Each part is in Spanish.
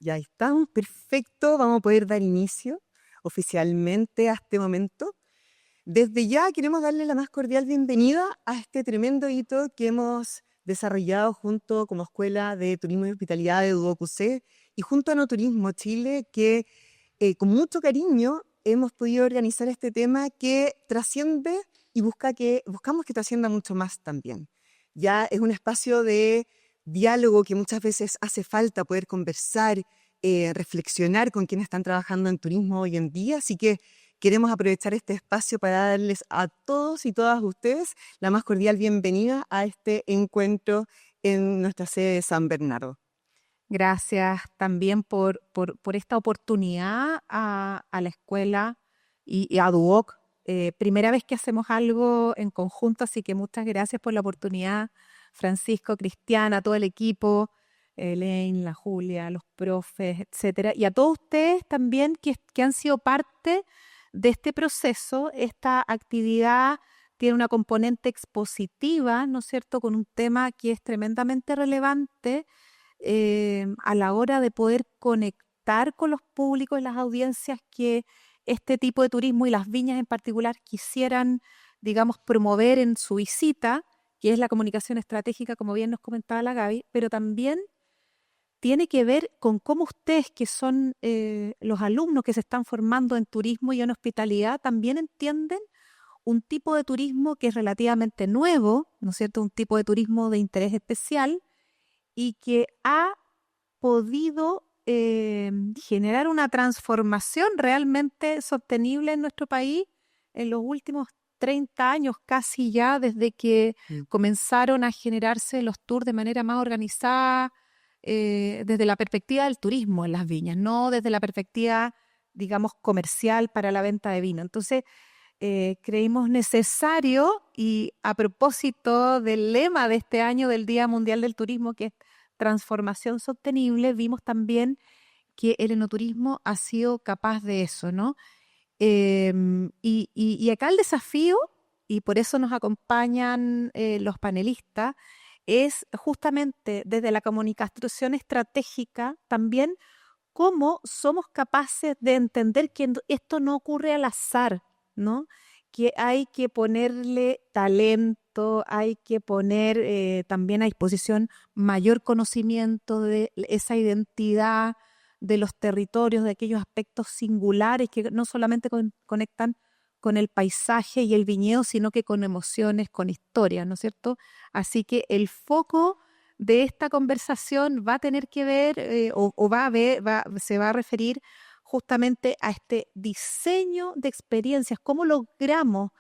Ya estamos, perfecto. Vamos a poder dar inicio oficialmente a este momento. Desde ya queremos darle la más cordial bienvenida a este tremendo hito que hemos desarrollado junto como Escuela de Turismo y Hospitalidad de Duoc y junto a No Turismo Chile, que con mucho cariño hemos podido organizar este tema que trasciende y buscamos que trascienda mucho más también. Ya es un espacio de diálogo que muchas veces hace falta poder conversar, reflexionar con quienes están trabajando en turismo hoy en día, así que queremos aprovechar este espacio para darles a todos y todas ustedes la más cordial bienvenida a este encuentro en nuestra sede de San Bernardo. Gracias también por esta oportunidad a la escuela y a Duoc. Primera vez que hacemos algo en conjunto, así que muchas gracias por la oportunidad, Francisco, Cristiana, todo el equipo, Elaine, la Julia, los profes, etcétera. Y a todos ustedes también que han sido parte de este proceso. Esta actividad tiene una componente expositiva, ¿no es cierto?, con un tema que es tremendamente relevante a la hora de poder conectar con los públicos y las audiencias que este tipo de turismo y las viñas en particular quisieran, digamos, promover en su visita, que es la comunicación estratégica, como bien nos comentaba la Gaby, pero también tiene que ver con cómo ustedes, que son los alumnos que se están formando en turismo y en hospitalidad, también entienden un tipo de turismo que es relativamente nuevo, ¿no es cierto? Un tipo de turismo de interés especial y que ha podido generar una transformación realmente sostenible en nuestro país en los últimos 30 años, casi ya desde que Mm. comenzaron a generarse los tours de manera más organizada, desde la perspectiva del turismo en las viñas, no desde la perspectiva, digamos, comercial para la venta de vino. Entonces, creímos necesario y a propósito del lema de este año del Día Mundial del Turismo, que es transformación sostenible, vimos también que el enoturismo ha sido capaz de eso, ¿no? Y acá el desafío, y por eso nos acompañan los panelistas, es justamente desde la comunicación estratégica también cómo somos capaces de entender que esto no ocurre al azar, ¿no? Que hay que ponerle talento, hay que poner también a disposición mayor conocimiento de esa identidad de los territorios, de aquellos aspectos singulares que no solamente conectan con el paisaje y el viñedo, sino que con emociones, con historias, ¿no es cierto? Así que el foco de esta conversación va a tener que ver o va a ver, se va a referir justamente a este diseño de experiencias, cómo logramos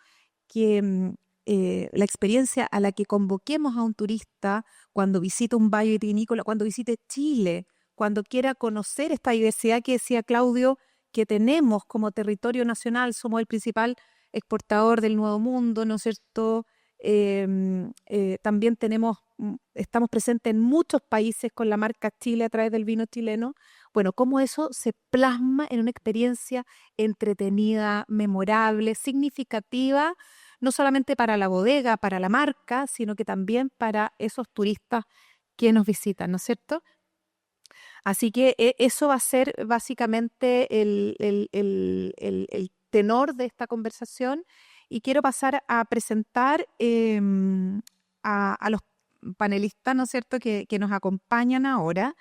que la experiencia a la que convoquemos a un turista cuando visita un valle vitivinícola, cuando visite Chile, cuando quiera conocer esta diversidad que decía Claudio, que tenemos como territorio nacional, somos el principal exportador del Nuevo Mundo, ¿no es cierto? También estamos presentes en muchos países con la marca Chile a través del vino chileno. Bueno, cómo eso se plasma en una experiencia entretenida, memorable, significativa, no solamente para la bodega, para la marca, sino que también para esos turistas que nos visitan, ¿no es cierto? Así que eso va a ser básicamente el tenor de esta conversación y quiero pasar a presentar a los panelistas, ¿no es cierto?, que nos acompañan ahora,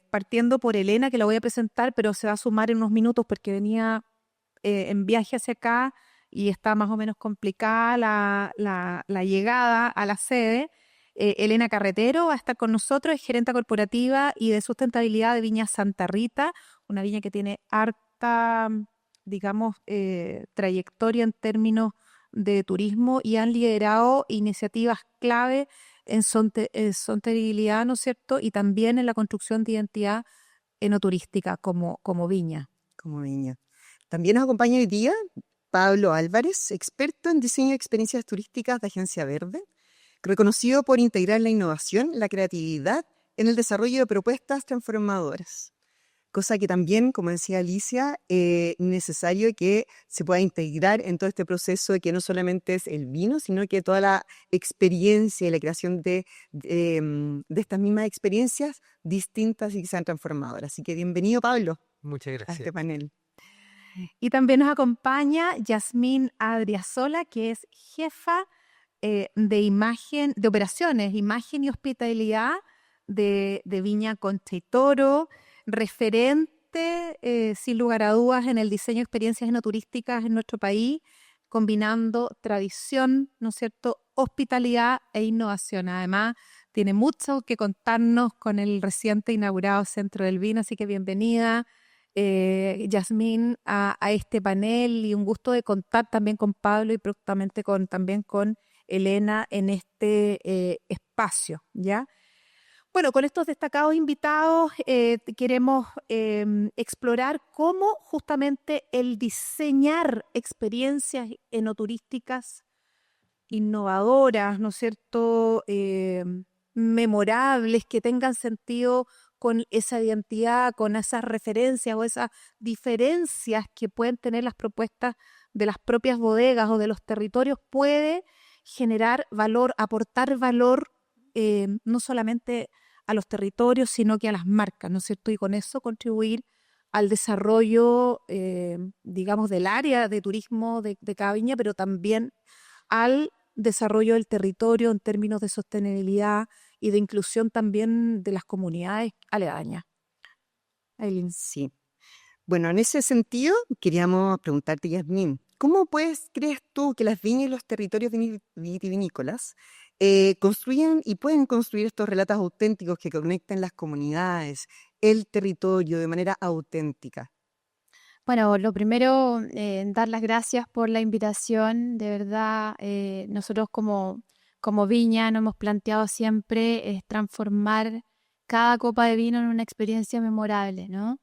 partiendo por Elena, que la voy a presentar, pero se va a sumar en unos minutos porque venía en viaje hacia acá y está más o menos complicada la llegada a la sede. Elena Carretero va a estar con nosotros, es gerenta corporativa y de sustentabilidad de Viña Santa Rita, una viña que tiene harta, digamos, trayectoria en términos de turismo y han liderado iniciativas clave en sostenibilidad, ¿no es cierto? Y también en la construcción de identidad enoturística como viña. Como niña. También nos acompaña hoy día Pablo Álvarez, experto en diseño de experiencias turísticas de Agencia Verde, reconocido por integrar la innovación, la creatividad en el desarrollo de propuestas transformadoras. cosa que también, como decía Alicia, necesario que se pueda integrar en todo este proceso, que no solamente es el vino, sino que toda la experiencia y la creación de estas mismas experiencias distintas y que sean transformadoras. Así que bienvenido, Pablo, Muchas a gracias. este panel. Y también nos acompaña Yasmín Adriasola, que es jefa de imagen, de operaciones, imagen y hospitalidad de Viña Concha y Toro, referente, sin lugar a dudas, en el diseño de experiencias enoturísticas en nuestro país, combinando tradición, ¿no es cierto?, hospitalidad e innovación. Además, tiene mucho que contarnos con el reciente inaugurado Centro del Vino, así que bienvenida, Yasmín, a este panel, y un gusto de contar también con Pablo y próximamente también con Elena en este espacio, ¿ya? Bueno, con estos destacados invitados queremos explorar cómo justamente el diseñar experiencias enoturísticas innovadoras, ¿no es cierto?, memorables, que tengan sentido con esa identidad, con esas referencias o esas diferencias que pueden tener las propuestas de las propias bodegas o de los territorios, puede generar valor, aportar valor, no solamente a los territorios, sino que a las marcas, ¿no es cierto? Y con eso contribuir al desarrollo, digamos, del área de turismo de cada viña, pero también al desarrollo del territorio en términos de sostenibilidad y de inclusión también de las comunidades aledañas. Aileen. Sí. Bueno, en ese sentido, queríamos preguntarte, Yasmín, ¿cómo crees tú que las viñas y los territorios vitivinícolas construyen y pueden construir estos relatos auténticos que conecten las comunidades, el territorio de manera auténtica? Bueno, lo primero, dar las gracias por la invitación. De verdad, nosotros como Viña nos hemos planteado siempre es transformar cada copa de vino en una experiencia memorable, ¿no?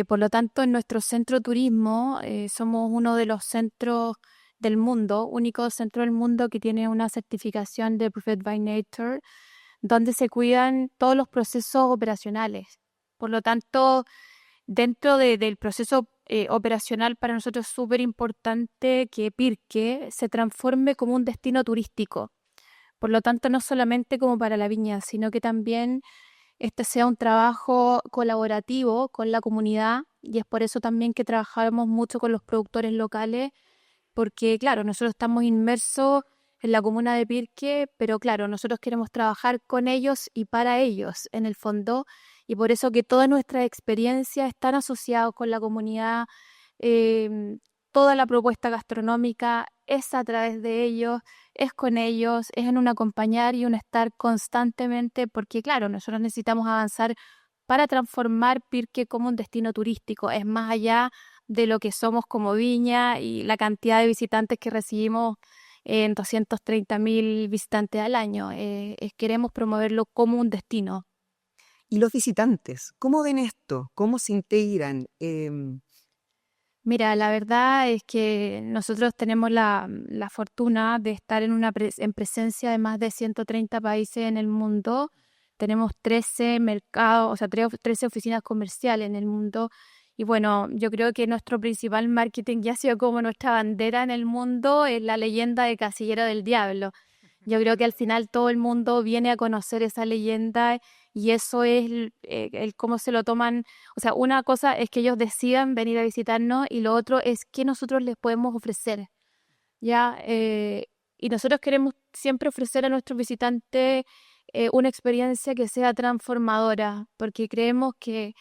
Por lo tanto, en nuestro centro turismo somos uno de los centros del mundo, único centro del mundo que tiene una certificación de Preferred by Nature, donde se cuidan todos los procesos operacionales. Por lo tanto, dentro del proceso operacional, para nosotros es súper importante que Pirque se transforme como un destino turístico. Por lo tanto, no solamente como para la viña, sino que también este sea un trabajo colaborativo con la comunidad, y es por eso también que trabajamos mucho con los productores locales, porque claro, nosotros estamos inmersos en la comuna de Pirque, pero claro, nosotros queremos trabajar con ellos y para ellos, en el fondo, y por eso que todas nuestras experiencias están asociadas con la comunidad, toda la propuesta gastronómica es a través de ellos, es con ellos, es en un acompañar y un estar constantemente, porque claro, nosotros necesitamos avanzar para transformar Pirque como un destino turístico, es más allá de lo que somos como viña y la cantidad de visitantes que recibimos en 230.000 visitantes al año. Queremos promoverlo como un destino. ¿Y los visitantes, cómo ven esto? ¿Cómo se integran? Mira, la verdad es que nosotros tenemos la fortuna de estar en presencia de más de 130 países en el mundo. Tenemos 13 mercados, o sea, 13 oficinas comerciales en el mundo. Y bueno, yo creo que nuestro principal marketing ya ha sido como nuestra bandera en el mundo, es la leyenda de Casillero del Diablo. Yo creo que al final todo el mundo viene a conocer esa leyenda, y eso es el cómo se lo toman. O sea, una cosa es que ellos decidan venir a visitarnos y lo otro es qué nosotros les podemos ofrecer, ¿ya? Y nosotros queremos siempre ofrecer a nuestros visitantes una experiencia que sea transformadora, porque creemos que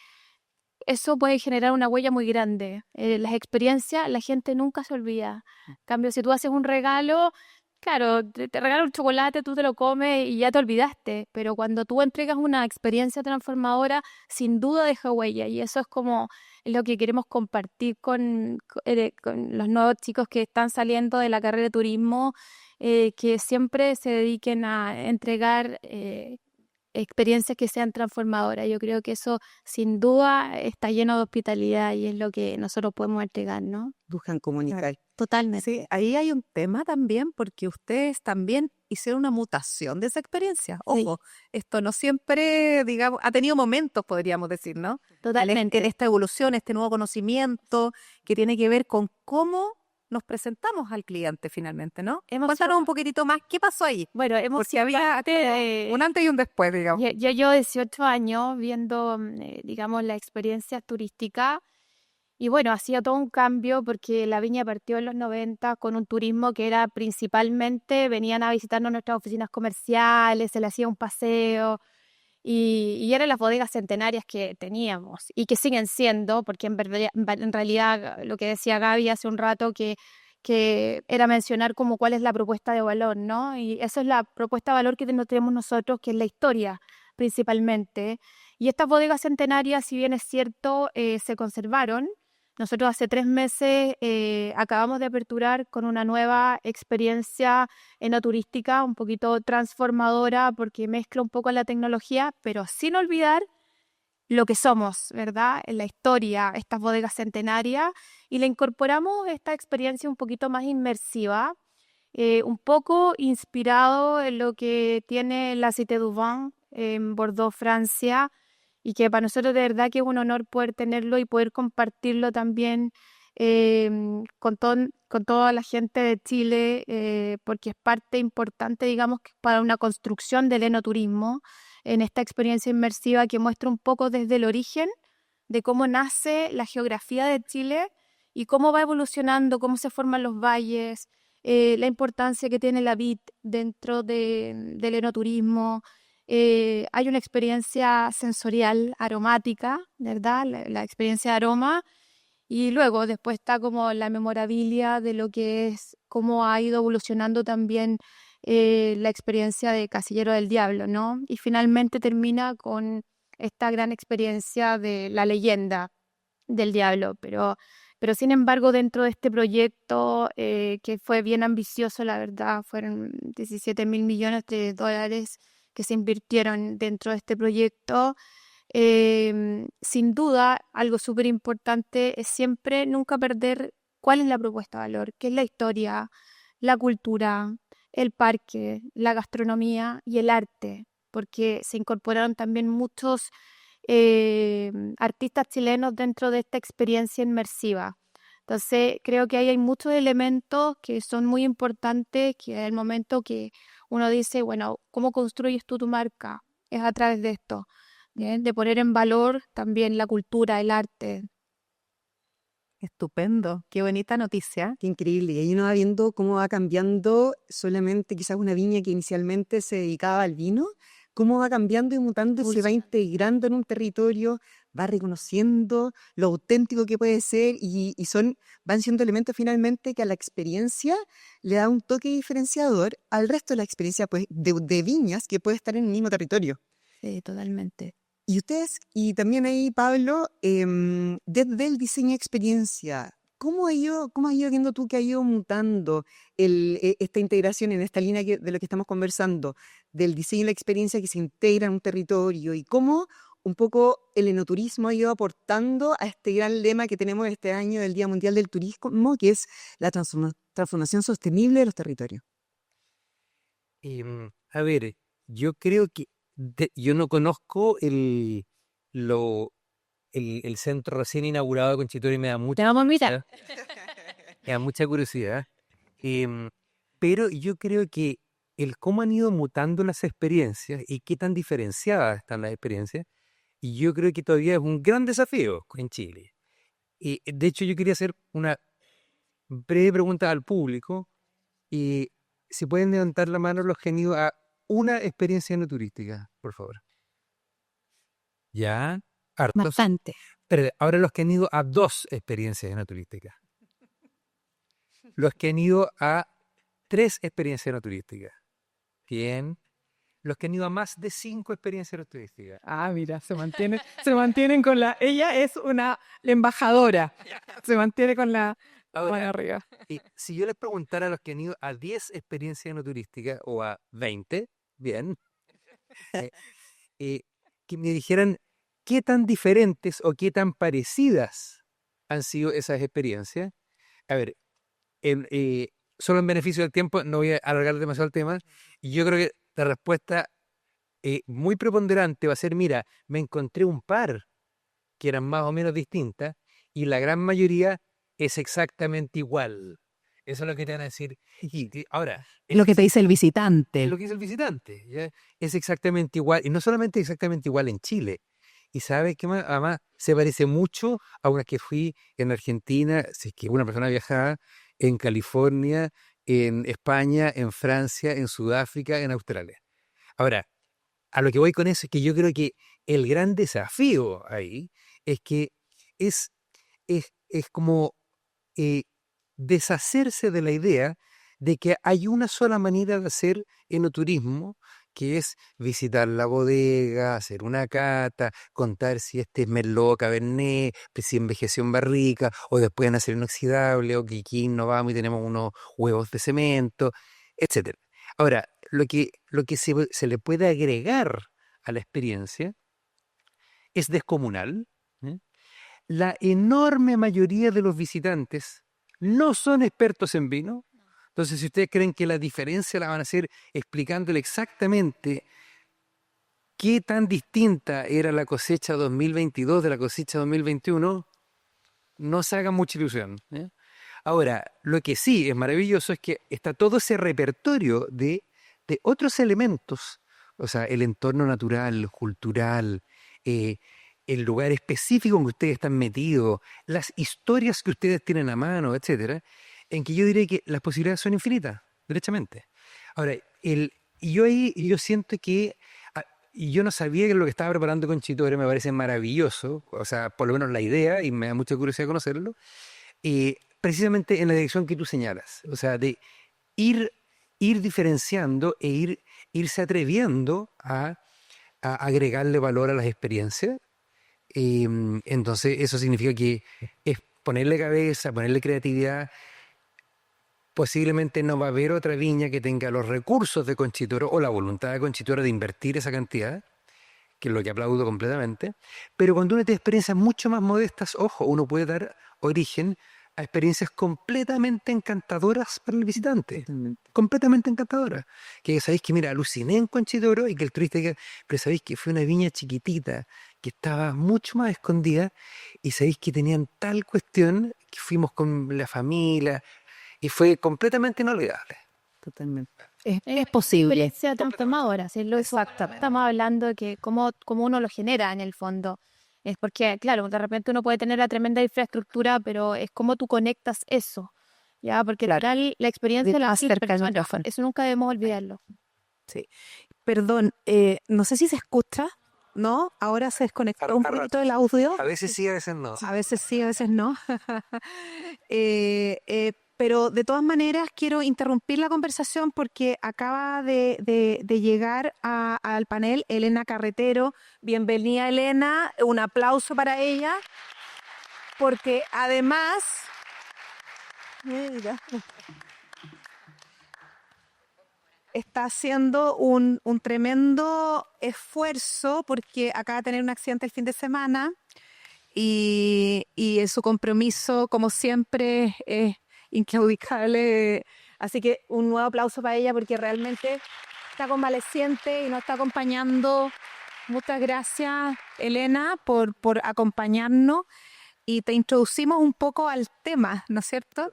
eso puede generar una huella muy grande. Las experiencias, la gente nunca se olvida. En cambio, si tú haces un regalo, claro, te regalan un chocolate, tú te lo comes y ya te olvidaste. Pero cuando tú entregas una experiencia transformadora, sin duda deja huella. Y eso es como lo que queremos compartir con los nuevos chicos que están saliendo de la carrera de turismo, que siempre se dediquen a entregar experiencias que sean transformadoras. Yo creo que eso sin duda está lleno de hospitalidad y es lo que nosotros podemos entregar, ¿no? Buscan comunicar. Totalmente. Sí, ahí hay un tema también porque ustedes también hicieron una mutación de esa experiencia. Sí. Ojo, esto no siempre, digamos, ha tenido momentos, podríamos decir, ¿no? Totalmente. En esta evolución, este nuevo conocimiento que tiene que ver con cómo nos presentamos al cliente finalmente, ¿no? Cuéntanos un poquitito más, ¿qué pasó ahí? Bueno, Porque había un antes y un después, digamos. yo 18 años viendo, digamos, la experiencia turística y bueno, hacía todo un cambio porque la viña partió en los 90 con un turismo que era principalmente, venían a visitarnos nuestras oficinas comerciales, se le hacía un paseo y eran las bodegas centenarias que teníamos y que siguen siendo, porque en realidad lo que decía Gaby hace un rato que era mencionar como cuál es la propuesta de valor, ¿no? Y esa es la propuesta de valor que tenemos nosotros, que es la historia principalmente. Y estas bodegas centenarias, si bien es cierto, se conservaron. Nosotros hace 3 meses acabamos de aperturar con una nueva experiencia enoturística, un poquito transformadora porque mezcla un poco la tecnología, pero sin olvidar lo que somos, ¿verdad? En la historia, estas bodegas centenarias, y le incorporamos esta experiencia un poquito más inmersiva, un poco inspirado en lo que tiene la Cité du Vin en Bordeaux, Francia, y que para nosotros de verdad que es un honor poder tenerlo y poder compartirlo también con toda la gente de Chile, porque es parte importante, digamos, que para una construcción del enoturismo en esta experiencia inmersiva que muestra un poco desde el origen de cómo nace la geografía de Chile y cómo va evolucionando, cómo se forman los valles, la importancia que tiene la vid dentro del enoturismo. Hay una experiencia sensorial, aromática, ¿verdad? La experiencia de aroma. Y luego, después está como la memorabilia de lo que es, cómo ha ido evolucionando también la experiencia de Casillero del Diablo, ¿no? Y finalmente termina con esta gran experiencia de la leyenda del diablo, pero sin embargo dentro de este proyecto que fue bien ambicioso, la verdad, fueron 17.000 millones de dólares que se invirtieron dentro de este proyecto. Sin duda, algo súper importante es siempre nunca perder cuál es la propuesta de valor, qué es la historia, la cultura, el parque, la gastronomía y el arte, porque se incorporaron también muchos artistas chilenos dentro de esta experiencia inmersiva. Entonces, creo que ahí hay muchos elementos que son muy importantes, que es el momento que uno dice, bueno, ¿cómo construyes tú tu marca? Es a través de esto, ¿bien? De poner en valor también la cultura, el arte. Estupendo, qué bonita noticia. Qué increíble. Y ahí uno va viendo cómo va cambiando solamente quizás una viña que inicialmente se dedicaba al vino, cómo va cambiando y mutando y se va integrando en un territorio, va reconociendo lo auténtico que puede ser y van siendo elementos finalmente que a la experiencia le da un toque diferenciador al resto de la experiencia pues, de viñas que puede estar en el mismo territorio. Sí, totalmente. Y ustedes, y también ahí, Pablo, desde el diseño de experiencia, ¿cómo has ido viendo tú que ha ido mutando esta integración en esta línea de lo que estamos conversando, del diseño y la experiencia que se integra en un territorio y cómo un poco el enoturismo ha ido aportando a este gran lema que tenemos este año del Día Mundial del Turismo, que es la transformación sostenible de los territorios? A ver, yo creo que yo no conozco el centro recién inaugurado de Conchitorio y me da Te mucha vamos a invitar. curiosidad. Me da mucha curiosidad. Pero yo creo que el cómo han ido mutando las experiencias y qué tan diferenciadas están las experiencias, y yo creo que todavía es un gran desafío en Chile. Y de hecho yo quería hacer una breve pregunta al público y si pueden levantar la mano los que han ido a una experiencia no turística, por favor. Ya, hartos. Bastante. Pero ahora los que han ido a 2 experiencias no turísticas. Los que han ido a 3 experiencias no turísticas. Bien. Los que han ido a más de 5 experiencias no turísticas. Ah, mira, se mantienen con la... Ella es la embajadora. Se mantiene con la mano Ahora, arriba. si yo les preguntara a los que han ido a 10 experiencias no turísticas o a 20, bien, que me dijeran qué tan diferentes o qué tan parecidas han sido esas experiencias. A ver, solo en beneficio del tiempo, no voy a alargar demasiado el tema, y yo creo que la respuesta muy preponderante va a ser, mira, me encontré un par que eran más o menos distintas, y la gran mayoría es exactamente igual. Eso es lo que te van a decir. Ahora, Lo que te dice el es visitante. lo que dice el visitante, ¿ya? Es exactamente igual, y no solamente exactamente igual en Chile. Y sabes que además se parece mucho a una que fui en Argentina, si es que una persona viajaba, en California, en España, en Francia, en Sudáfrica, en Australia. Ahora, a lo que voy con eso es que yo creo que el gran desafío ahí es que es, es como eh, deshacerse de la idea de que hay una sola manera de hacer enoturismo, que es visitar la bodega, hacer una cata, contar si este es Merlot, Cabernet, si envejeció en barrica, o después en acero inoxidable, o que aquí no vamos y tenemos unos huevos de cemento, etcétera. Ahora, lo que se le puede agregar a la experiencia es descomunal. ¿Eh? La enorme mayoría de los visitantes no son expertos en vino. Entonces, si ustedes creen que la diferencia la van a hacer explicándole exactamente qué tan distinta era la cosecha 2022 de la cosecha 2021, no se hagan mucha ilusión. ¿Eh? Ahora, lo que sí es maravilloso es que está todo ese repertorio de otros elementos, o sea, el entorno natural, cultural, eh, el lugar específico en que ustedes están metidos, las historias que ustedes tienen a mano, etcétera, en que yo diré que las posibilidades son infinitas, derechamente. Ahora, yo siento que, y yo no sabía que lo que estaba preparando Conchitore me parece maravilloso, o sea, por lo menos la idea, y me da mucha curiosidad conocerlo, precisamente en la dirección que tú señalas, o sea, de ir, ir diferenciando irse atreviendo a agregarle valor a las experiencias. Entonces, eso significa que es ponerle cabeza, ponerle creatividad. Posiblemente no va a haber otra viña que tenga los recursos de Conchitoro o la voluntad de Conchitoro de invertir esa cantidad, que es lo que aplaudo completamente. Pero cuando uno tiene experiencias mucho más modestas, ojo, uno puede dar origen a experiencias completamente encantadoras para el visitante. Totalmente. Completamente encantadoras. Que sabéis que, mira, aluciné en Conchitoro y que el turista diga, pero sabéis que fue una viña chiquitita, que estaba mucho más escondida, y sabéis que tenían tal cuestión que fuimos con la familia y fue completamente inolvidable. Totalmente. Es posible. Experiencia transformadora, ¿sí? Exactamente. Estamos hablando de que cómo uno lo genera en el fondo. Es porque, claro, de repente uno puede tener la tremenda infraestructura, pero es cómo tú conectas eso, ¿ya? Porque Claro. la experiencia de Más las cerca del personas, micrófono. eso nunca debemos olvidarlo. Sí. Perdón, no sé si se escucha, ¿no? Ahora se desconectó un poquito el audio. A veces sí, a veces no. A veces sí, a veces no. Pero de todas maneras quiero interrumpir la conversación porque acaba de llegar al panel Elena Carretero. Bienvenida, Elena. Un aplauso para ella. Porque además... Mira, está haciendo un tremendo esfuerzo porque acaba de tener un accidente el fin de semana y su compromiso, como siempre, es inclaudicable. Así que un nuevo aplauso para ella porque realmente está convaleciente y nos está acompañando. Muchas gracias, Elena, por acompañarnos y te introducimos un poco al tema, ¿no es cierto?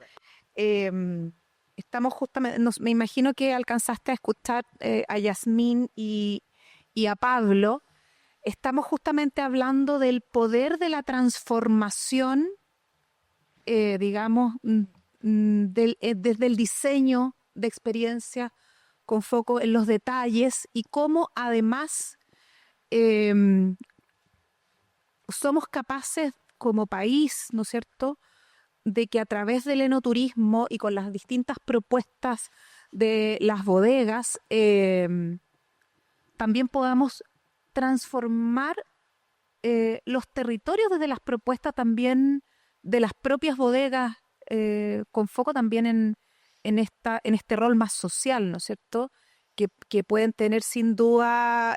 Estamos justamente, me imagino que alcanzaste a escuchar a Yasmín y a Pablo. Estamos justamente hablando del poder de la transformación, digamos, desde el diseño de experiencia con foco en los detalles y cómo además somos capaces como país, ¿no es cierto?, de que a través del enoturismo y con las distintas propuestas de las bodegas también podamos transformar los territorios desde las propuestas también de las propias bodegas, con foco también en este rol más social, ¿no es cierto?, que pueden tener sin duda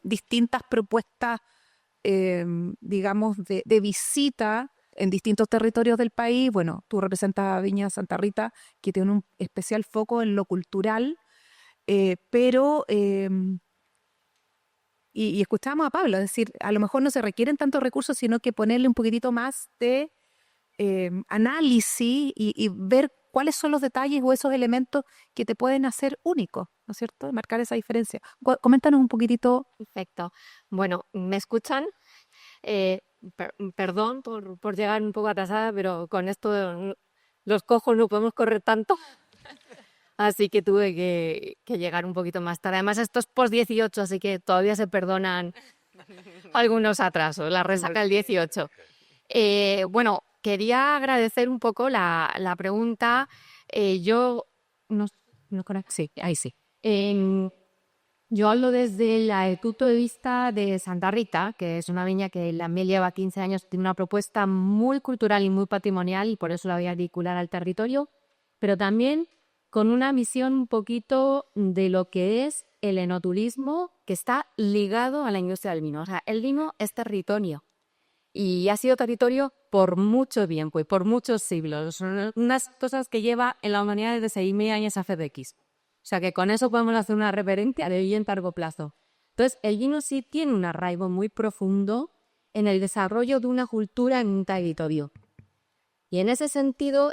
distintas propuestas, digamos, de visita en distintos territorios del país. Bueno, tú representas a Viña Santa Rita, que tiene un especial foco en lo cultural, pero... Y escuchábamos a Pablo, es decir, a lo mejor no se requieren tantos recursos, sino que ponerle un poquitito más de análisis y ver cuáles son los detalles o esos elementos que te pueden hacer único, ¿no es cierto? Marcar esa diferencia. Coméntanos un poquitito. Perfecto. Bueno, ¿me escuchan? Perdón por llegar un poco atrasada, pero con esto los cojos no podemos correr tanto. Así que tuve que llegar un poquito más tarde. Además, esto es post-18, así que todavía se perdonan algunos atrasos, la resaca del 18. Bueno, quería agradecer un poco la pregunta. Yo no conecto. Sí, ahí sí. Yo hablo desde el punto de vista de Santa Rita, que es una viña que la miel lleva 15 años, tiene una propuesta muy cultural y muy patrimonial, y por eso la voy a vincular al territorio, pero también con una misión un poquito de lo que es el enoturismo, que está ligado a la industria del vino. O sea, el vino es territorio y ha sido territorio por mucho tiempo y por muchos siglos. Son unas cosas que lleva en la humanidad desde 6.000 años a FDX. O sea, que con eso podemos hacer una referencia de bien largo plazo. Entonces, el vino sí tiene un arraigo muy profundo en el desarrollo de una cultura en un territorio. Y en ese sentido,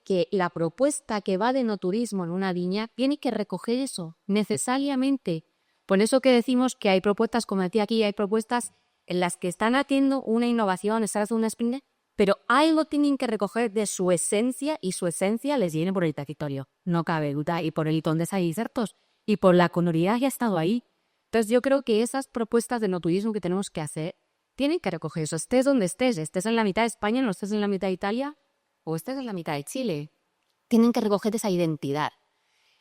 que la propuesta que va de enoturismo en una viña tiene que recoger eso, necesariamente. Por eso que decimos que hay propuestas, como decía aquí, hay propuestas en las que están haciendo una innovación, están haciendo un sprint, pero algo tienen que recoger de su esencia, y su esencia les viene por el territorio, no cabe duda, y por el donde hay insertos, y por la comunidad que ha estado ahí. Entonces yo creo que esas propuestas de enoturismo que tenemos que hacer tienen que recoger eso, estés donde estés en la mitad de España, no estés en la mitad de Italia, o estés en la mitad de Chile. Tienen que recoger esa identidad.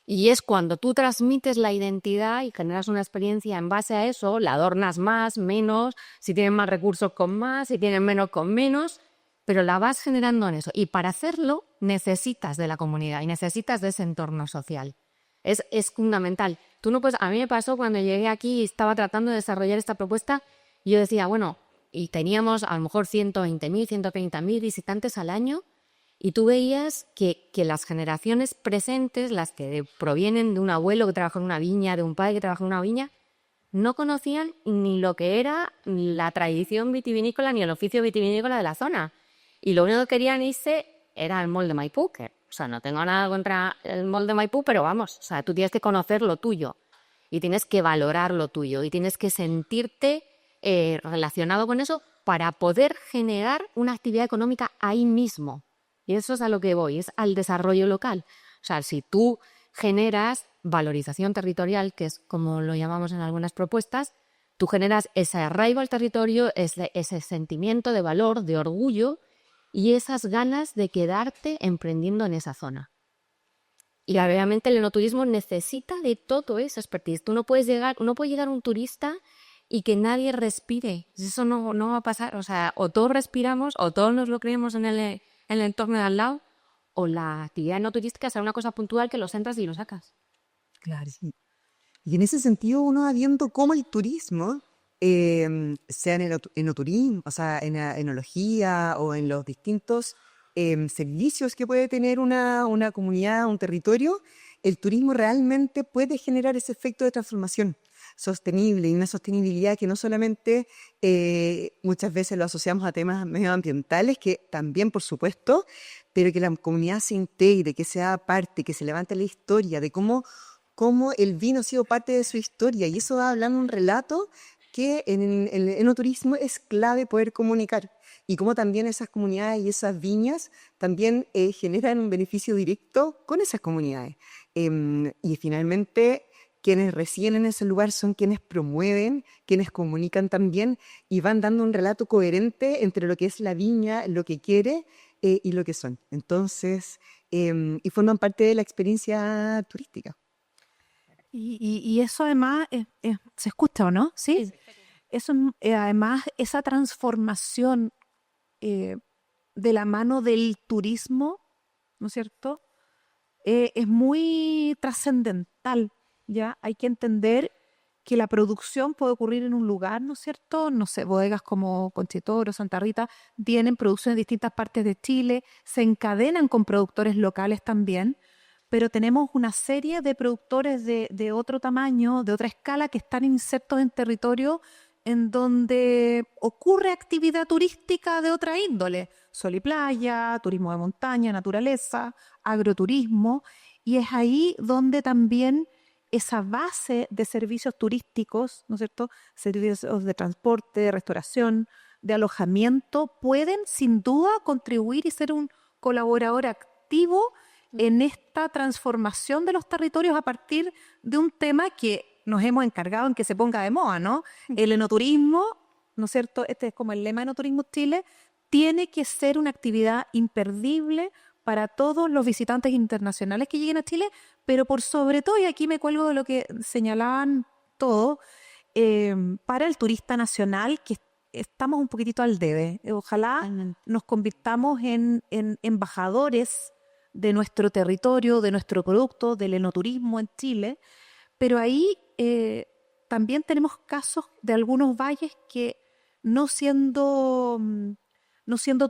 Y es cuando tú transmites la identidad y generas una experiencia en base a eso, la adornas más, menos, si tienen más recursos con más, si tienen menos con menos, pero la vas generando en eso. Y para hacerlo necesitas de la comunidad y necesitas de ese entorno social. Es fundamental. Tú no puedes, a mí me pasó cuando llegué aquí y estaba tratando de desarrollar esta propuesta, y yo decía, bueno, y teníamos a lo mejor 120.000, 130.000 visitantes al año, y tú veías que las generaciones presentes, las que provienen de un abuelo que trabajó en una viña, de un padre que trabajó en una viña, no conocían ni lo que era la tradición vitivinícola ni el oficio vitivinícola de la zona. Y lo único que querían irse era el molde Maipú, que, o sea, no tengo nada contra el molde Maipú, pero vamos, o sea, tú tienes que conocer lo tuyo y tienes que valorar lo tuyo y tienes que sentirte relacionado con eso para poder generar una actividad económica ahí mismo. Y eso es a lo que voy, es al desarrollo local. O sea, si tú generas valorización territorial, que es como lo llamamos en algunas propuestas, tú generas ese arraigo al territorio, ese sentimiento de valor, de orgullo y esas ganas de quedarte emprendiendo en esa zona. Y obviamente el enoturismo necesita de todo ese expertise. Tú no puedes llegar un turista y que nadie respire. Eso no va a pasar. O sea, o todos respiramos o todos nos lo creemos en el entorno de al lado, o la actividad no turística será una cosa puntual que los entras y lo sacas. Claro, sí. Y en ese sentido uno va viendo cómo el turismo, sea en el enoturismo, o sea, en la enología o en los distintos servicios que puede tener una comunidad, un territorio, el turismo realmente puede generar ese efecto de transformación sostenible y una sostenibilidad que no solamente muchas veces lo asociamos a temas medioambientales, que también por supuesto, pero que la comunidad se integre, que sea parte, que se levante la historia de cómo el vino ha sido parte de su historia, y eso va hablando un relato que en el enoturismo es clave poder comunicar, y cómo también esas comunidades y esas viñas también generan un beneficio directo con esas comunidades. Y finalmente quienes residen en ese lugar son quienes promueven, quienes comunican también y van dando un relato coherente entre lo que es la viña, lo que quiere y lo que son. Entonces, y forman parte de la experiencia turística. Y eso además se escucha, ¿o no? Sí. Eso además, esa transformación de la mano del turismo, ¿no es cierto? Es muy trascendental. Ya hay que entender que la producción puede ocurrir en un lugar, ¿no es cierto? No sé, bodegas como Conchitoro, Santa Rita, tienen producción en distintas partes de Chile, se encadenan con productores locales también, pero tenemos una serie de productores de otro tamaño, de otra escala, que están insertos en territorio en donde ocurre actividad turística de otra índole, sol y playa, turismo de montaña, naturaleza, agroturismo, y es ahí donde también esa base de servicios turísticos, ¿no es cierto?, servicios de transporte, de restauración, de alojamiento, pueden sin duda contribuir y ser un colaborador activo en esta transformación de los territorios a partir de un tema que nos hemos encargado en que se ponga de moda, ¿no? El enoturismo, ¿no es cierto? Este es como el lema de Enoturismo Chile, tiene que ser una actividad imperdible para todos los visitantes internacionales que lleguen a Chile, pero por sobre todo, y aquí me cuelgo de lo que señalaban todos, para el turista nacional, que estamos un poquitito al debe. Ojalá nos convirtamos en embajadores de nuestro territorio, de nuestro producto, del enoturismo en Chile, pero ahí también tenemos casos de algunos valles que no siendo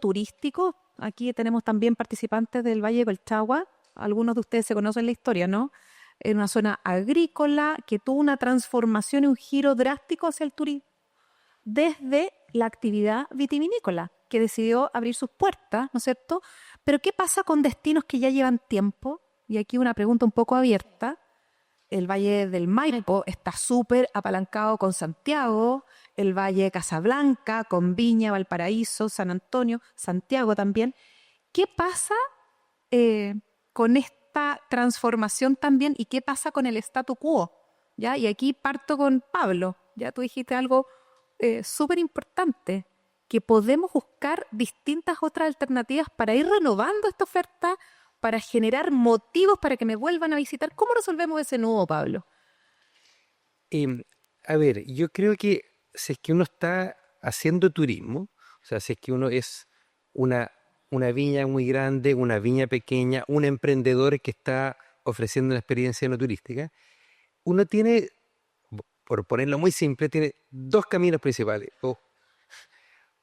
turísticos, aquí tenemos también participantes del Valle de Colchagua, algunos de ustedes se conocen la historia, ¿no? En una zona agrícola que tuvo una transformación y un giro drástico hacia el turismo, desde la actividad vitivinícola, que decidió abrir sus puertas, ¿no es cierto? Pero ¿qué pasa con destinos que ya llevan tiempo? Y aquí una pregunta un poco abierta. El Valle del Maipo está súper apalancado con Santiago, el Valle de Casablanca, con Viña, Valparaíso, San Antonio, Santiago también. ¿Qué pasa con esta transformación también y qué pasa con el statu quo? ¿Ya? Y aquí parto con Pablo. Ya tú dijiste algo súper importante, que podemos buscar distintas otras alternativas para ir renovando esta oferta, para generar motivos para que me vuelvan a visitar. ¿Cómo resolvemos ese nudo, Pablo? A ver, yo creo que si es que uno está haciendo turismo, o sea, si es que uno es una viña muy grande, una viña pequeña, un emprendedor que está ofreciendo una experiencia no turística, uno tiene, por ponerlo muy simple, tiene dos caminos principales.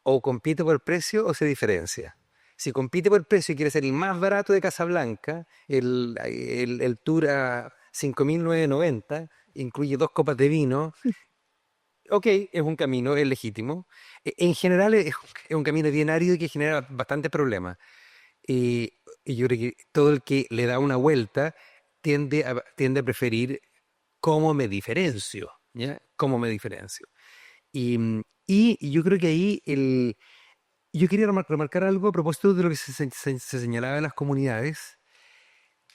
O compite por precio o se diferencia. Si compite por precio y quiere ser el más barato de Casablanca, el tour a 5.990, incluye 2 copas de vino, ok, es un camino, es legítimo. En general es un camino bien árido y que genera bastantes problemas. Y yo creo que todo el que le da una vuelta tiende a preferir cómo me diferencio, ¿ya? Cómo me diferencio. Y yo creo que ahí yo quería remarcar algo a propósito de lo que se señalaba de las comunidades.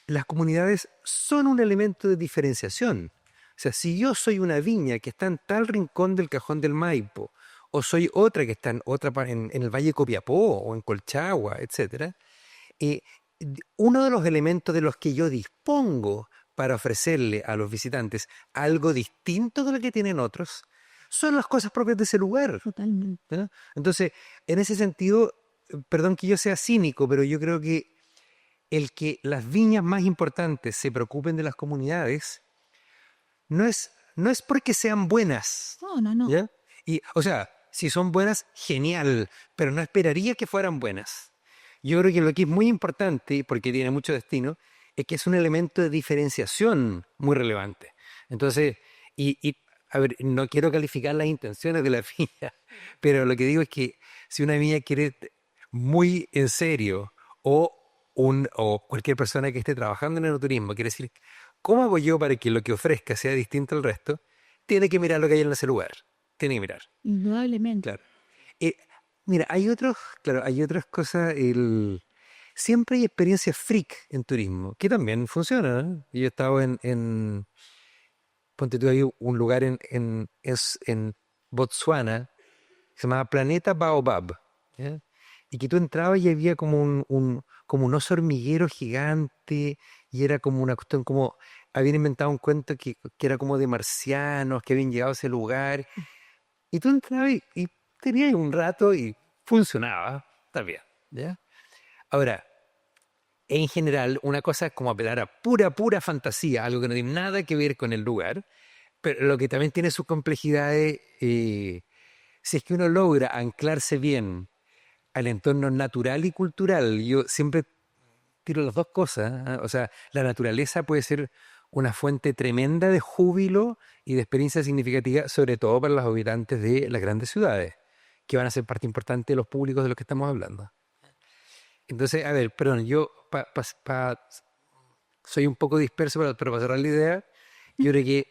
Las comunidades son un elemento de diferenciación. O sea, si yo soy una viña que está en tal rincón del Cajón del Maipo, o soy otra que está en el Valle de Copiapó o en Colchagua, etc., uno de los elementos de los que yo dispongo para ofrecerle a los visitantes algo distinto de lo que tienen otros son las cosas propias de ese lugar. Totalmente. ¿Ya? Entonces, en ese sentido, perdón que yo sea cínico, pero yo creo que el que las viñas más importantes se preocupen de las comunidades no es porque sean buenas. No. ¿Ya? O sea, si son buenas, genial, pero no esperaría que fueran buenas. Yo creo que lo que es muy importante, porque tiene mucho destino, es que es un elemento de diferenciación muy relevante. Entonces, a ver, no quiero calificar las intenciones de la viña, pero lo que digo es que si una viña quiere muy en serio, o cualquier persona que esté trabajando en el enoturismo quiere decir, ¿cómo hago yo para que lo que ofrezca sea distinto al resto? Tiene que mirar lo que hay en ese lugar. Tiene que mirar. Indudablemente. Claro. Mira, hay otras cosas. Siempre hay experiencias freak en turismo, que también funcionan, ¿eh? Yo he estado ponte tú, hay un lugar en Botsuana que se llamaba Planeta Baobab, ¿ya? Y que tú entrabas y había como un oso hormiguero gigante, y era como una cuestión, como habían inventado un cuento que era como de marcianos que habían llegado a ese lugar, y tú entrabas y tenías un rato y funcionaba, está bien, ¿ya? Ahora, en general, una cosa es como apelar a pura fantasía, algo que no tiene nada que ver con el lugar. Pero lo que también tiene sus complejidades, si es que uno logra anclarse bien al entorno natural y cultural, yo siempre tiro las dos cosas, ¿ah? O sea, la naturaleza puede ser una fuente tremenda de júbilo y de experiencia significativa, sobre todo para los habitantes de las grandes ciudades, que van a ser parte importante de los públicos de los que estamos hablando. Entonces, a ver, perdón, yo soy un poco disperso, pero para cerrar la idea, yo creo que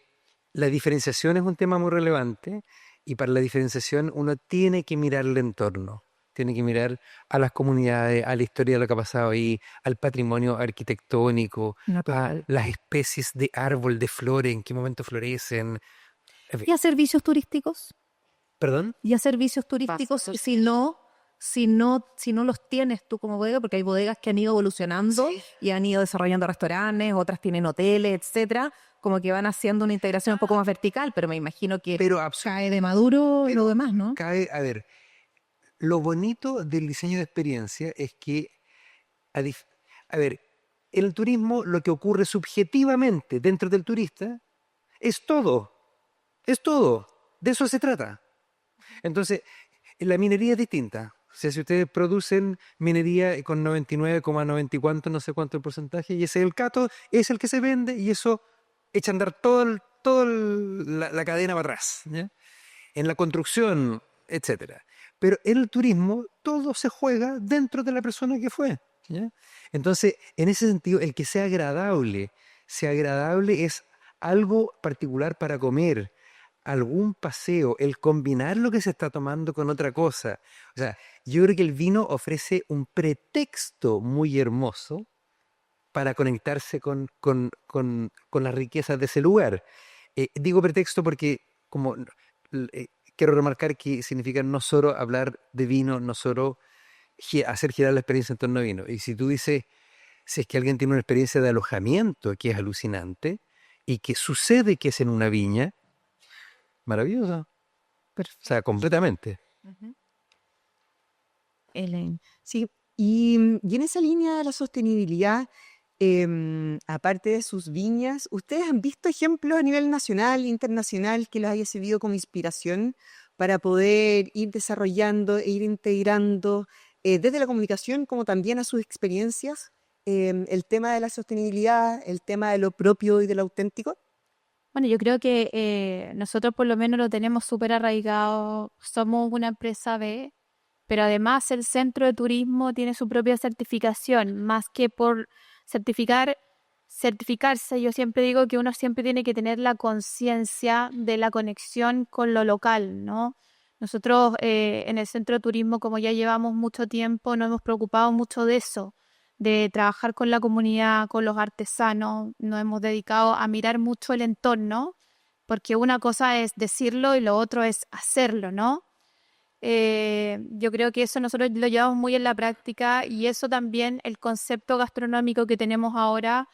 la diferenciación es un tema muy relevante y para la diferenciación uno tiene que mirar el entorno, tiene que mirar a las comunidades, a la historia de lo que ha pasado ahí, al patrimonio arquitectónico, a Natural. las especies de árbol, de flores, en qué momento florecen. En fin. ¿Y a servicios turísticos? ¿Perdón? Y a servicios turísticos, Paseos. si no los tienes tú como bodega, porque hay bodegas que han ido evolucionando y han ido desarrollando restaurantes, otras tienen hoteles, etcétera, como que van haciendo una integración un poco más vertical, pero me imagino que Pero cae de maduro y lo demás, ¿no? a ver, lo bonito del diseño de experiencia es que, a ver, en el turismo lo que ocurre subjetivamente dentro del turista es todo, de eso se trata. Entonces, la minería es distinta. O sea, si ustedes producen minería con 99,90 y cuánto, no sé cuánto el porcentaje, y ese es el cato, es el que se vende, y eso echa a andar la cadena para atrás, ¿ya? En la construcción, etcétera. Pero en el turismo todo se juega dentro de la persona que fue, ¿ya? Entonces, en ese sentido, el que sea agradable es algo particular para comer, algún paseo, el combinar lo que se está tomando con otra cosa. O sea, yo creo que el vino ofrece un pretexto muy hermoso para conectarse con las riquezas de ese lugar. Digo pretexto porque como quiero remarcar que significa no solo hablar de vino, no solo hacer girar la experiencia en torno a vino. Y si tú dices, si es que alguien tiene una experiencia de alojamiento que es alucinante y que sucede que es en una viña, maravillosa. O sea, completamente. Elaine. Sí, y en esa línea de la sostenibilidad, aparte de sus viñas, ¿ustedes han visto ejemplos a nivel nacional, internacional, que les haya servido como inspiración para poder ir desarrollando e ir integrando desde la comunicación como también a sus experiencias el tema de la sostenibilidad, el tema de lo propio y de lo auténtico? Bueno, yo creo que nosotros por lo menos lo tenemos súper arraigado. Somos una empresa B, pero además el centro de turismo tiene su propia certificación, más que por certificarse. Yo siempre digo que uno siempre tiene que tener la conciencia de la conexión con lo local, ¿no? Nosotros en el centro de turismo, como ya llevamos mucho tiempo, nos hemos preocupado mucho de eso, de trabajar con la comunidad, con los artesanos. Nos hemos dedicado a mirar mucho el entorno, porque una cosa es decirlo y lo otro es hacerlo, ¿no? Yo creo que eso nosotros lo llevamos muy en la práctica y eso también, el concepto gastronómico que tenemos ahora,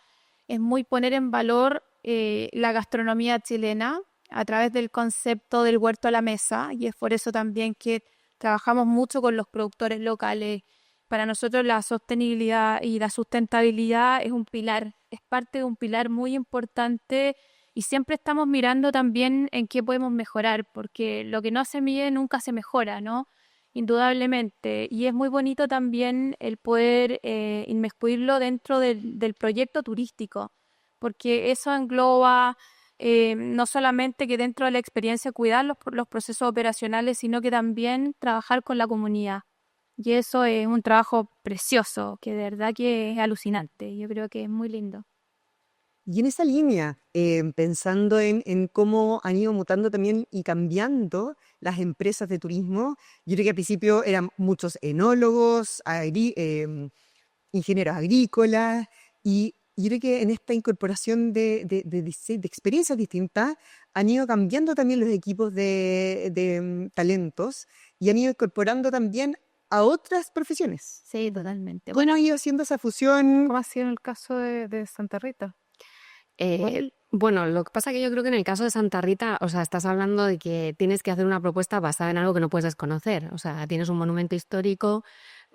es muy poner en valor la gastronomía chilena a través del concepto del huerto a la mesa, y es por eso también que trabajamos mucho con los productores locales. Para nosotros la sostenibilidad y la sustentabilidad es un pilar, es parte de un pilar muy importante y siempre estamos mirando también en qué podemos mejorar, porque lo que no se mide nunca se mejora, ¿no? Indudablemente. Y es muy bonito también el poder inmiscuirlo dentro del proyecto turístico, porque eso engloba no solamente que dentro de la experiencia cuidar los procesos operacionales, sino que también trabajar con la comunidad. Y eso es un trabajo precioso, que de verdad que es alucinante. Yo creo que es muy lindo. Y en esa línea, pensando en cómo han ido mutando también y cambiando las empresas de turismo, yo creo que al principio eran muchos enólogos, ingenieros agrícolas, y yo creo que en esta incorporación de experiencias distintas han ido cambiando también los equipos de talentos y han ido incorporando también a otras profesiones. Sí, totalmente. Bueno, han ido haciendo esa fusión. ¿Cómo ha sido en el caso de Santa Rita? Bueno, lo que pasa es que yo creo que en el caso de Santa Rita, o sea, estás hablando de que tienes que hacer una propuesta basada en algo que no puedes desconocer. O sea, tienes un monumento histórico,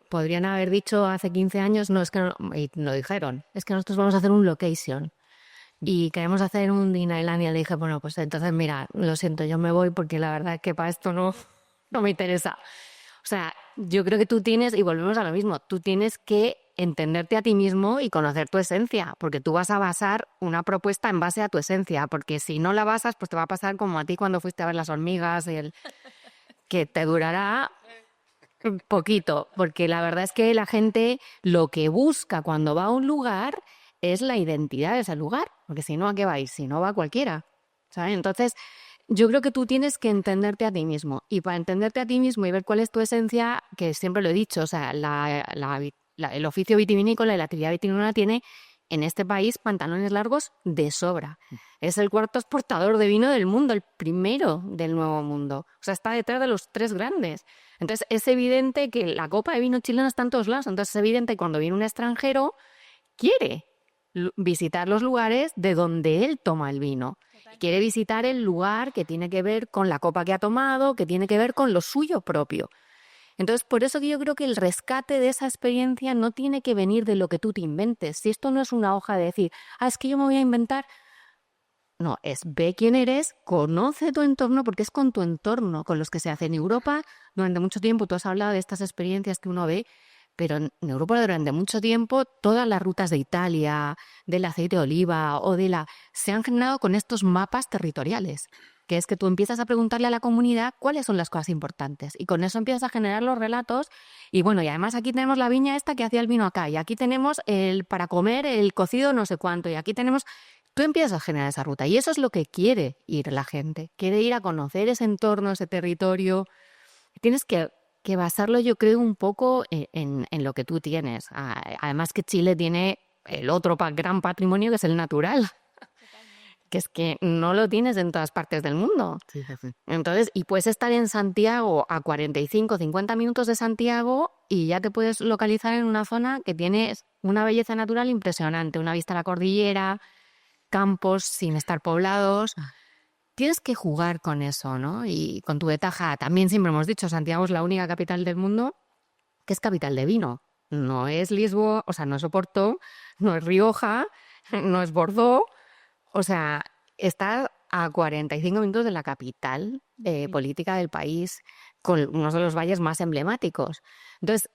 podrían haber dicho hace 15 años, no, es que no, y no dijeron, es que nosotros vamos a hacer un location. y queremos hacer un Dinalandia. Y le dije, bueno, pues entonces mira, lo siento, yo me voy porque la verdad es que para esto no me interesa. O sea, yo creo que tú tienes, y volvemos a lo mismo, tú tienes que entenderte a ti mismo y conocer tu esencia, porque tú vas a basar una propuesta en base a tu esencia, porque si no la basas, pues te va a pasar como a ti cuando fuiste a ver las hormigas, que te durará un poquito, porque la verdad es que la gente lo que busca cuando va a un lugar es la identidad de ese lugar, porque si no, ¿a qué va a ir? Si no, va cualquiera, ¿sabes? Entonces, yo creo que tú tienes que entenderte a ti mismo, y para entenderte a ti mismo y ver cuál es tu esencia, que siempre lo he dicho, o sea, el oficio vitivinícola y la actividad vitivinícola tiene en este país pantalones largos de sobra. Es el cuarto exportador de vino del mundo, el primero del Nuevo Mundo. O sea, está detrás de los tres grandes. Entonces, es evidente que la copa de vino chileno está en todos lados. Entonces, es evidente que cuando viene un extranjero, quiere visitar los lugares de donde él toma el vino. Quiere visitar el lugar que tiene que ver con la copa que ha tomado, que tiene que ver con lo suyo propio. Entonces, por eso que yo creo que el rescate de esa experiencia no tiene que venir de lo que tú te inventes. Si esto no es una hoja de decir, es que yo me voy a inventar. No, es ve quién eres, conoce tu entorno, porque es con tu entorno con los que se hace. En Europa, durante mucho tiempo, tú has hablado de estas experiencias que uno ve, pero en Europa durante mucho tiempo todas las rutas de Italia, del aceite de oliva se han generado con estos mapas territoriales, que es que tú empiezas a preguntarle a la comunidad cuáles son las cosas importantes y con eso empiezas a generar los relatos y bueno, y además aquí tenemos la viña esta que hacía el vino acá y aquí tenemos el para comer, el cocido no sé cuánto y aquí tenemos... Tú empiezas a generar esa ruta y eso es lo que quiere ir la gente, quiere ir a conocer ese entorno, ese territorio. Tienes que basarlo, yo creo, un poco en lo que tú tienes. Además que Chile tiene el otro gran patrimonio que es el natural, que es que no lo tienes en todas partes del mundo. Sí, sí, sí. Entonces, y puedes estar en Santiago a 45, 50 minutos de Santiago y ya te puedes localizar en una zona que tienes una belleza natural impresionante, una vista a la cordillera, campos sin estar poblados. Tienes que jugar con eso, ¿no? Y con tu ventaja, también siempre hemos dicho, Santiago es la única capital del mundo que es capital de vino. No es Lisboa, o sea, no es Oporto, no es Rioja, no es Bordeaux. O sea, está a 45 minutos de la capital política del país, con uno de los valles más emblemáticos. Entonces,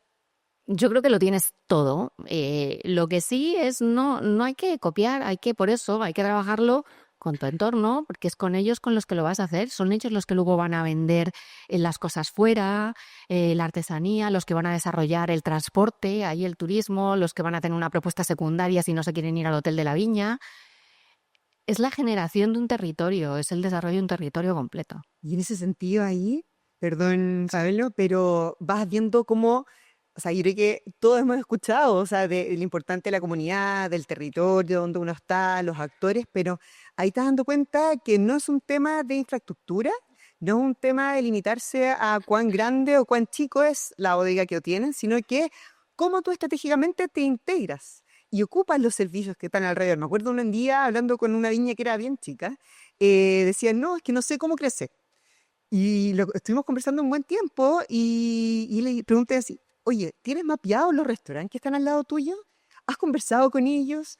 yo creo que lo tienes todo. Lo que sí es no hay que copiar, por eso hay que trabajarlo con tu entorno, porque es con ellos con los que lo vas a hacer. Son ellos los que luego van a vender las cosas fuera, la artesanía, los que van a desarrollar el transporte, ahí el turismo, los que van a tener una propuesta secundaria si no se quieren ir al Hotel de la Viña. Es la generación de un territorio, es el desarrollo de un territorio completo. Y en ese sentido ahí, perdón, Pablo, pero vas viendo cómo, o sea, yo creo que todos hemos escuchado, o sea, de lo importante de la comunidad, del territorio, donde uno está, los actores, pero ahí estás dando cuenta que no es un tema de infraestructura, no es un tema de limitarse a cuán grande o cuán chico es la bodega que tienen, sino que cómo tú estratégicamente te integras y ocupas los servicios que están alrededor. Me acuerdo un día hablando con una viña que era bien chica, decían, no, es que no sé cómo crecer. Y estuvimos conversando un buen tiempo y le pregunté así, oye, ¿tienes mapeados los restaurantes que están al lado tuyo? ¿Has conversado con ellos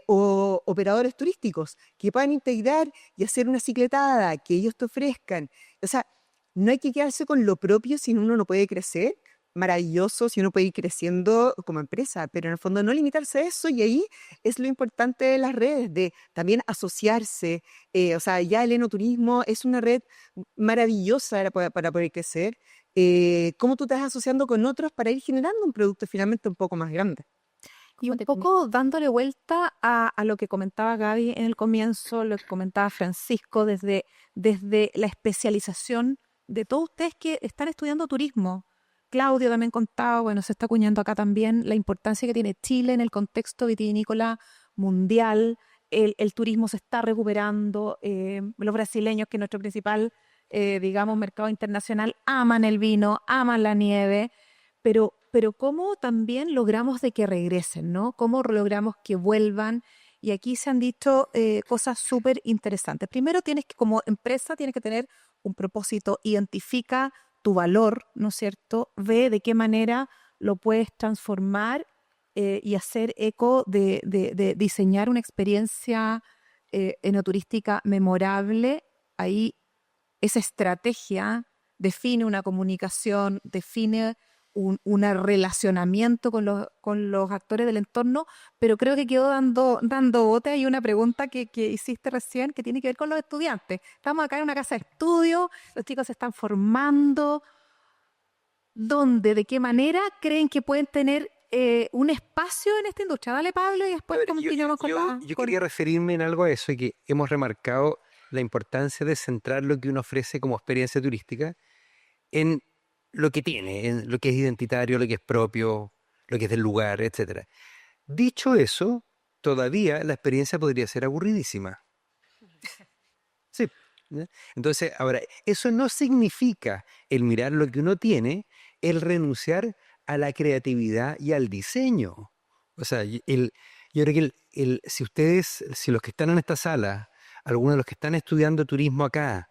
o operadores turísticos que puedan integrar y hacer una cicletada, que ellos te ofrezcan? O sea, no hay que quedarse con lo propio si uno no puede crecer. Maravilloso si uno puede ir creciendo como empresa, pero en el fondo no limitarse a eso y ahí es lo importante de las redes, de también asociarse. O sea, ya el enoturismo es una red maravillosa para poder crecer. ¿Cómo tú te estás asociando con otros para ir generando un producto finalmente un poco más grande? Y un poco dándole vuelta a lo que comentaba Gaby en el comienzo, lo que comentaba Francisco, desde la especialización de todos ustedes que están estudiando turismo. Claudio también contaba, bueno, se está acuñando acá también la importancia que tiene Chile en el contexto vitivinícola mundial. El turismo se está recuperando. Los brasileños, que es nuestro principal, digamos, mercado internacional, aman el vino, aman la nieve, pero cómo también logramos de que regresen, ¿no? Cómo logramos que vuelvan. Y aquí se han dicho cosas súper interesantes. Primero, como empresa, tienes que tener un propósito, identifica tu valor, ¿no es cierto? Ve de qué manera lo puedes transformar y hacer eco de diseñar una experiencia enoturística memorable. Ahí esa estrategia define una comunicación, define un relacionamiento con los actores del entorno, pero creo que quedó dando bote. Hay una pregunta que hiciste recién que tiene que ver con los estudiantes. Estamos acá en una casa de estudio, los chicos se están formando. ¿Dónde, de qué manera creen que pueden tener un espacio en esta industria? Dale, Pablo, y después continuamos con Yo quería referirme en algo a eso y que hemos remarcado la importancia de centrar lo que uno ofrece como experiencia turística en lo que tiene, en lo que es identitario, lo que es propio, lo que es del lugar, etcétera. Dicho eso, todavía la experiencia podría ser aburridísima. Sí. ¿Ya? Entonces, ahora, eso no significa el mirar lo que uno tiene, el renunciar a la creatividad y al diseño. O sea, yo creo que si los que están en esta sala, algunos de los que están estudiando turismo acá,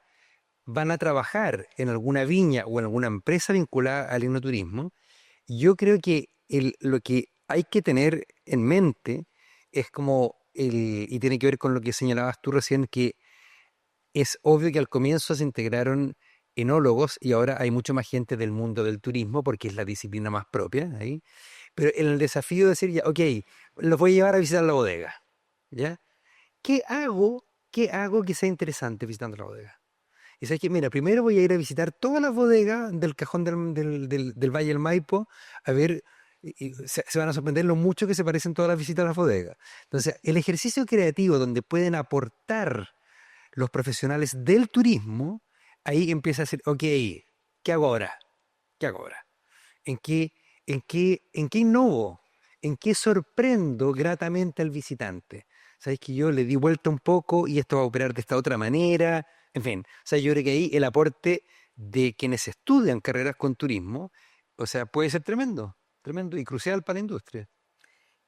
van a trabajar en alguna viña o en alguna empresa vinculada al enoturismo, yo creo que lo que hay que tener en mente es y tiene que ver con lo que señalabas tú recién, que es obvio que al comienzo se integraron enólogos y ahora hay mucho más gente del mundo del turismo porque es la disciplina más propia ahí. Pero en el desafío de decir, ya, ok, los voy a llevar a visitar la bodega, ¿ya? ¿Qué hago que sea interesante visitando la bodega? Y sabes que, mira, primero voy a ir a visitar todas las bodegas del cajón del Valle del Maipo, a ver, y se van a sorprender lo mucho que se parecen todas las visitas a las bodegas. Entonces, el ejercicio creativo donde pueden aportar los profesionales del turismo, ahí empieza a decir, ok, ¿qué hago ahora? ¿Qué hago ahora? ¿En qué innovo? ¿En qué sorprendo gratamente al visitante? ¿Sabes que yo le di vuelta un poco y esto va a operar de esta otra manera? En fin, o sea, yo creo que ahí el aporte de quienes estudian carreras con turismo, o sea, puede ser tremendo, tremendo y crucial para la industria.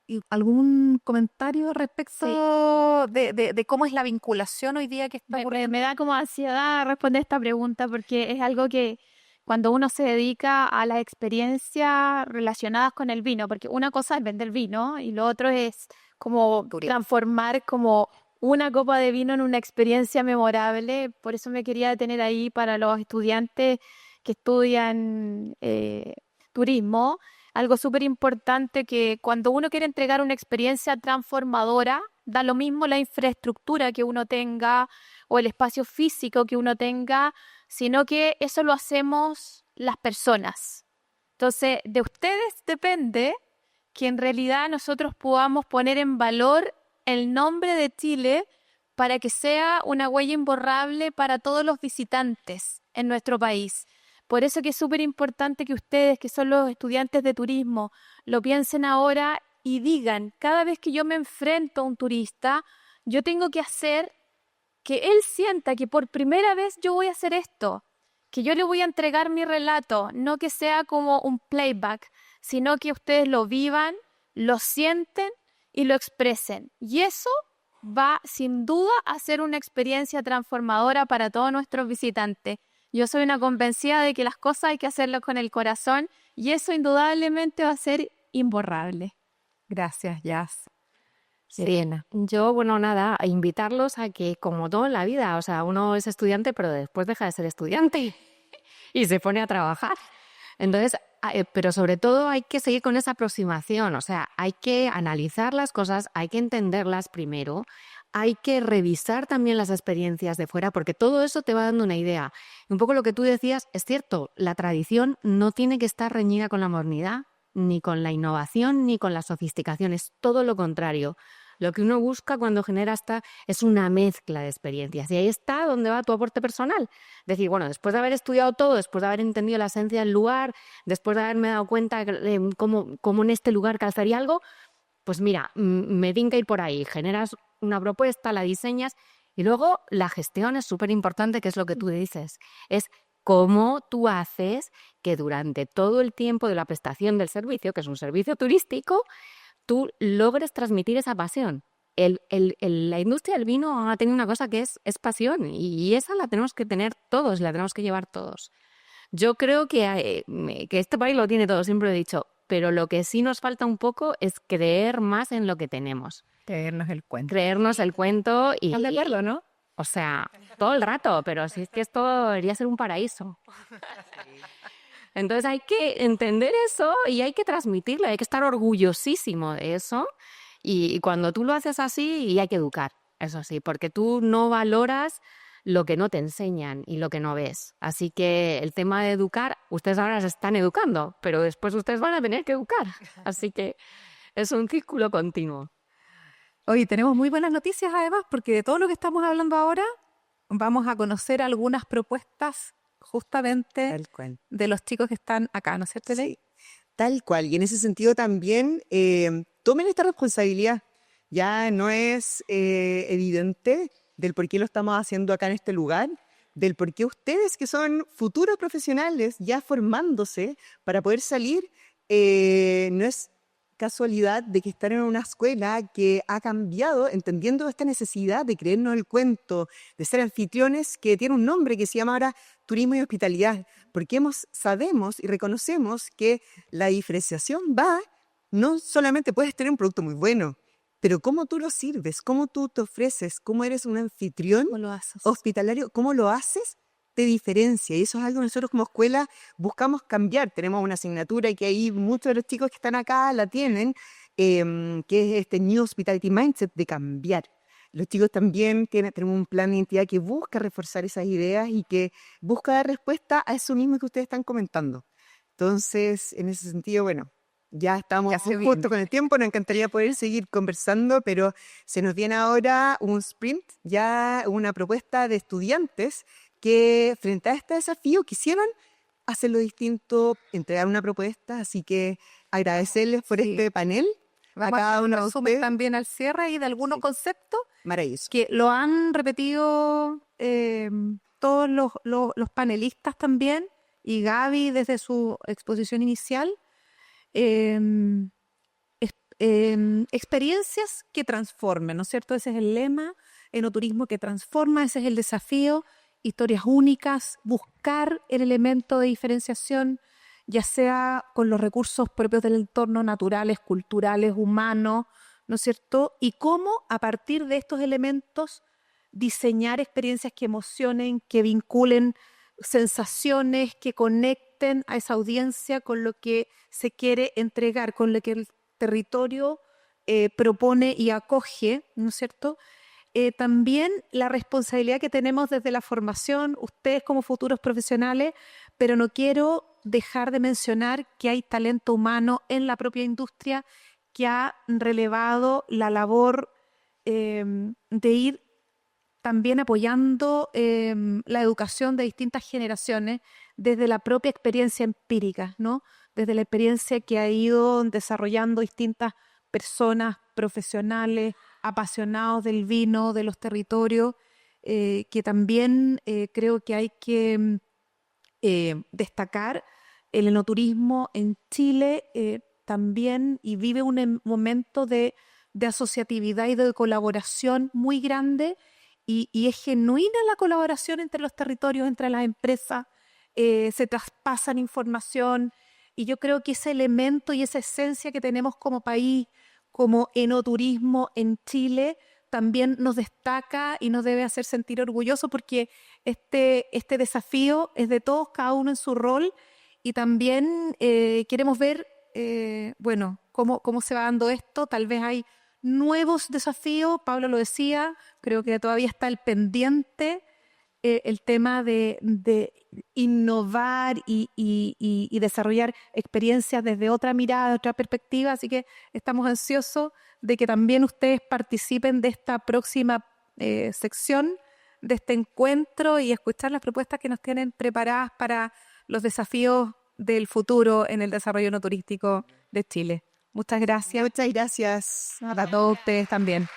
¿Y algún comentario respecto de cómo es la vinculación hoy día que está ocurriendo? Me da como ansiedad responder esta pregunta porque es algo que cuando uno se dedica a las experiencias relacionadas con el vino, porque una cosa es vender vino y lo otro es como transformar como una copa de vino en una experiencia memorable. Por eso me quería detener ahí para los estudiantes que estudian turismo. Algo súper importante que cuando uno quiere entregar una experiencia transformadora, da lo mismo la infraestructura que uno tenga o el espacio físico que uno tenga, sino que eso lo hacemos las personas. Entonces, de ustedes depende que en realidad nosotros podamos poner en valor el nombre de Chile para que sea una huella imborrable para todos los visitantes en nuestro país. Por eso que es súper importante que ustedes, que son los estudiantes de turismo, lo piensen ahora y digan, cada vez que yo me enfrento a un turista, yo tengo que hacer que él sienta que por primera vez yo voy a hacer esto, que yo le voy a entregar mi relato, no que sea como un playback, sino que ustedes lo vivan, lo sienten y lo expresen. Y eso va sin duda a ser una experiencia transformadora para todos nuestros visitantes. Yo soy una convencida de que las cosas hay que hacerlas con el corazón y eso indudablemente va a ser imborrable. Gracias, Jazz. Sirena. Yo, bueno, nada, a invitarlos a que, como todo en la vida, o sea, uno es estudiante, pero después deja de ser estudiante y se pone a trabajar. Entonces, pero sobre todo hay que seguir con esa aproximación, o sea, hay que analizar las cosas, hay que entenderlas primero, hay que revisar también las experiencias de fuera, porque todo eso te va dando una idea. Un poco lo que tú decías, es cierto, la tradición no tiene que estar reñida con la modernidad, ni con la innovación, ni con la sofisticación, es todo lo contrario. Lo que uno busca cuando genera es una mezcla de experiencias. Y ahí está donde va tu aporte personal. Decir, bueno, después de haber estudiado todo, después de haber entendido la esencia del lugar, después de haberme dado cuenta de cómo en este lugar calzaría algo, pues mira, me tinca ir por ahí. Generas una propuesta, la diseñas y luego la gestión es súper importante, que es lo que tú dices. Es cómo tú haces que durante todo el tiempo de la prestación del servicio, que es un servicio turístico, tú logres transmitir esa pasión. La industria del vino ha tenido una cosa que es pasión y esa la tenemos que tener todos, la tenemos que llevar todos. Yo creo que este país lo tiene todo, siempre lo he dicho, pero lo que sí nos falta un poco es creer más en lo que tenemos. Creernos el cuento. Creernos el cuento y... ¿Estás de acuerdo, no? O sea, todo el rato, pero si es que esto debería ser un paraíso. Entonces hay que entender eso y hay que transmitirlo, hay que estar orgullosísimo de eso. Y cuando tú lo haces así, y hay que educar, eso sí, porque tú no valoras lo que no te enseñan y lo que no ves. Así que el tema de educar, ustedes ahora se están educando, pero después ustedes van a tener que educar. Así que es un círculo continuo. Hoy tenemos muy buenas noticias además, porque de todo lo que estamos hablando ahora, vamos a conocer algunas propuestas justamente Tal cual. de los chicos que están acá, ¿no es cierto, Ley? Tal cual. Y en ese sentido también tomen esta responsabilidad. Ya no es evidente del por qué lo estamos haciendo acá en este lugar, del por qué ustedes, que son futuros profesionales ya formándose para poder salir, no es casualidad de que están en una escuela que ha cambiado, entendiendo esta necesidad de creernos el cuento, de ser anfitriones, que tiene un nombre que se llama ahora turismo y hospitalidad, porque sabemos y reconocemos que la diferenciación va, no solamente puedes tener un producto muy bueno, pero cómo tú lo sirves, cómo tú te ofreces, cómo eres un anfitrión ¿Cómo lo haces? hospitalario, cómo lo haces, te diferencia. Y eso es algo que nosotros como escuela buscamos cambiar. Tenemos una asignatura que ahí muchos de los chicos que están acá la tienen, que es este New Hospitality Mindset de cambiar. Los chicos también tenemos un plan de identidad que busca reforzar esas ideas y que busca dar respuesta a eso mismo que ustedes están comentando. Entonces, en ese sentido, bueno, ya estamos justo con el tiempo, nos encantaría poder seguir conversando, pero se nos viene ahora un sprint, ya una propuesta de estudiantes que frente a este desafío quisieron hacerlo distinto, entregar una propuesta, así que agradecerles por este panel. Vamos a hacer un resumen también al cierre y de algunos conceptos Maravilloso. que lo han repetido todos los panelistas también, y Gaby desde su exposición inicial. Experiencias que transformen, ¿no es cierto? Ese es el lema, enoturismo que transforma, ese es el desafío, historias únicas, buscar el elemento de diferenciación, ya sea con los recursos propios del entorno, naturales, culturales, humanos, ¿no es cierto? Y cómo a partir de estos elementos diseñar experiencias que emocionen, que vinculen sensaciones, que conecten a esa audiencia con lo que se quiere entregar, con lo que el territorio propone y acoge, ¿no es cierto? También la responsabilidad que tenemos desde la formación, ustedes como futuros profesionales, pero no quiero dejar de mencionar que hay talento humano en la propia industria que ha relevado la labor de ir también apoyando la educación de distintas generaciones desde la propia experiencia empírica, ¿no? Desde la experiencia que ha ido desarrollando distintas personas profesionales, apasionados del vino, de los territorios, que también creo que hay que destacar. El enoturismo en Chile también y vive un momento de asociatividad y de colaboración muy grande, y es genuina la colaboración entre los territorios, entre las empresas, se traspasan información, y yo creo que ese elemento y esa esencia que tenemos como país, como enoturismo en Chile, también nos destaca y nos debe hacer sentir orgullosos, porque este desafío es de todos, cada uno en su rol, y también queremos ver, bueno, cómo se va dando esto. Tal vez hay nuevos desafíos, Pablo lo decía, creo que todavía está el pendiente, el tema de innovar y desarrollar experiencias desde otra mirada, otra perspectiva, así que estamos ansiosos de que también ustedes participen de esta próxima sección, de este encuentro, y escuchar las propuestas que nos tienen preparadas para los desafíos del futuro en el desarrollo no turístico de Chile. Muchas gracias. Muchas gracias. A todos ustedes también.